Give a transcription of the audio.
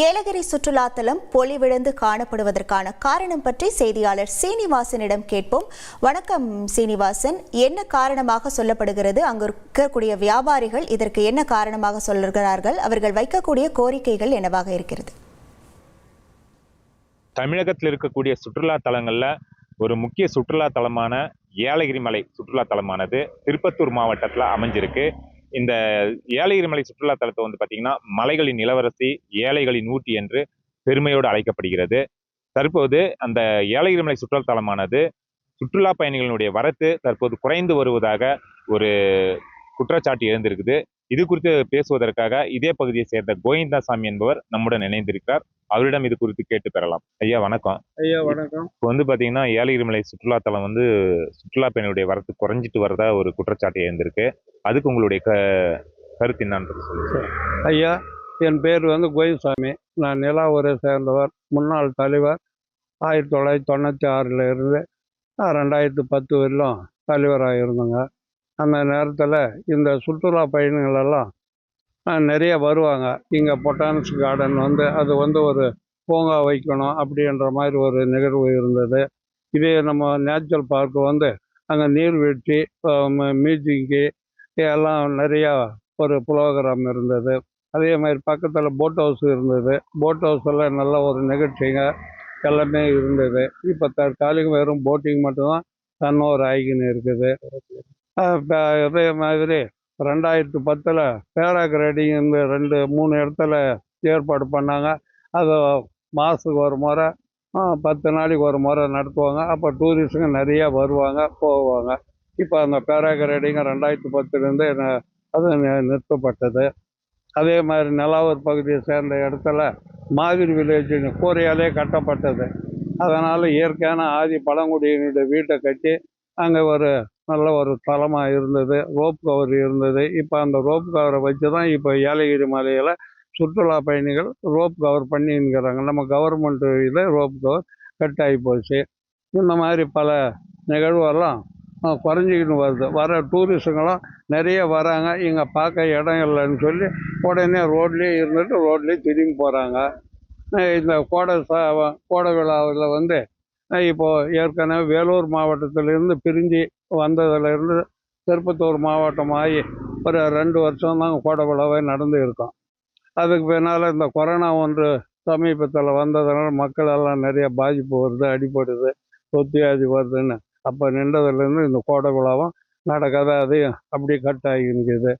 ஏலகிரி சுற்றுலாத்தலம் பொலிவிழந்து காணப்படுவதற்கான காரணம் பற்றி செய்தியாளர் சீனிவாசனிடம் கேட்போம். வணக்கம் சீனிவாசன், என்ன காரணமாக சொல்லப்படுகிறது? அங்கு இருக்கக்கூடிய வியாபாரிகள் இதற்கு என்ன காரணமாக சொல்லுகிறார்கள்? அவர்கள் வைக்கக்கூடிய கோரிக்கைகள் என்னவாக இருக்கிறது? தமிழகத்தில் இருக்கக்கூடிய சுற்றுலா தலங்கள்ல ஒரு முக்கிய சுற்றுலா தலமான ஏலகிரி மலை சுற்றுலா தலமானது திருப்பத்தூர் மாவட்டத்தில் அமைஞ்சிருக்கு. இந்த ஏலகிரி மலை சுற்றுலா தலத்தை பார்த்தீங்கன்னா மலைகளின் இளவரசி, ஏழைகளின் ஊட்டி என்று பெருமையோடு அழைக்கப்படுகிறது. தற்போது அந்த ஏலகிரி மலை சுற்றுலா தலமானது சுற்றுலா பயணிகளினுடைய வரத்து தற்போது குறைந்து வருவதாக ஒரு குற்றச்சாட்டு எழுந்திருக்குது. இது குறித்து பேசுவதற்காக இதே பகுதியை சேர்ந்த கோவிந்தாசாமி என்பவர் நம்முடன் இணைந்திருக்கிறார். அவரிடம் இது குறித்து கேட்டு பெறலாம். ஐயா வணக்கம். ஐயா வணக்கம். இப்போ பார்த்தீங்கன்னா ஏலகிரி மலை சுற்றுலாத்தலம் சுற்றுலா பயணிகளுடைய வரத்து குறைஞ்சிட்டு வரதா ஒரு குற்றச்சாட்டு எழுந்திருக்கு. அதுக்கு உங்களுடைய கருத்து என்னன்றது சொல்லுங்க. ஐயா, என் பேர் கோவிந்தசாமி. நான் நிலாவூரை சேர்ந்தவர், முன்னாள் தலைவர். 1996 இருந்து 2010 வரையிலும் தலைவராக இருந்தோங்க. அந்த நேரத்தில் இந்த சுற்றுலா பயணிகள் எல்லாம் நிறைய வருவாங்க. இங்கே பொட்டானிக்ஸ் கார்டன் அது ஒரு பூங்கா வைக்கணும் அப்படின்ற மாதிரி ஒரு நிகழ்வு இருந்தது. இதே நம்ம நேச்சுரல் பார்க்கு அங்கே நீர்வீழ்ச்சி, மியூசிக்கு எல்லாம் நிறையா ஒரு ப்ரோக்ராம் இருந்தது. அதே மாதிரி பக்கத்தில் போட் ஹவுஸ் இருந்தது. போட் ஹவுஸில் நல்ல ஒரு நிகழ்ச்சிங்க எல்லாமே இருந்தது. இப்போ தற்காலிகம் வெறும் போட்டிங் மட்டும்தான் தன்னோர் ஆகின்னு இருக்குது. அதே மாதிரி 2010 பேராகிரைடிங் 2-3 இடத்துல ஏற்பாடு பண்ணாங்க. அது மாதத்துக்கு ஒரு முறை, 10 நாளைக்கு ஒரு முறை நடத்துவாங்க. அப்போ டூரிஸ்ட்டுங்க நிறையா வருவாங்க, போவாங்க. இப்போ அந்த பேராகிரைடிங் 2010 அது நிறுத்தப்பட்டது. அதே மாதிரி நிலாவூர் பகுதியை சேர்ந்த இடத்துல மாதிரி வில்லேஜ் கூரையாலே கட்டப்பட்டது. அதனால் இயற்கையான ஆதி பழங்குடியினுடைய வீட்டை கட்டி அங்கே ஒரு நல்ல ஒரு தலமாக இருந்தது. ரோப் கவர் இருந்தது. இப்போ அந்த ரோப் கவரை வச்சு தான் இப்போ ஏலகிரி மலையில் சுற்றுலா பயணிகள் ரோப் கவர் பண்ணிங்கிறாங்க. நம்ம கவர்மெண்ட் இதில் ரோப் கவர் கட் ஆகி போச்சு. இந்த மாதிரி பல நிகழ்வெல்லாம் குறைஞ்சிக்கிட்டு வருது. வர டூரிஸ்ட்டுங்களும் நிறைய வராங்க. இங்கே பார்க்க இடம் இல்லைன்னு சொல்லி உடனே ரோட்லேயே இருந்துட்டு ரோட்லேயே திரும்பி போகிறாங்க. இந்த கோடை விழாவில் இப்போது ஏற்கனவே வேலூர் மாவட்டத்திலிருந்து பிரிஞ்சு வந்ததுலேருந்து திருப்பத்தூர் மாவட்டம் ஆகி ஒரு 2 வருஷம் தாங்க கோடை விழாவே நடந்து இருக்கும். அதுக்கு பின்னால் இந்த கொரோனா சமீபத்தில் வந்ததுனால மக்கள் எல்லாம் நிறைய பாதிப்பு வருது, அடிபடுது, தொத்தியாதி வருதுன்னு அப்போ நின்றதுலேருந்து இந்த கோடை விழாவும் நடக்காத அதையும் அப்படி கட் ஆகி இருக்குது.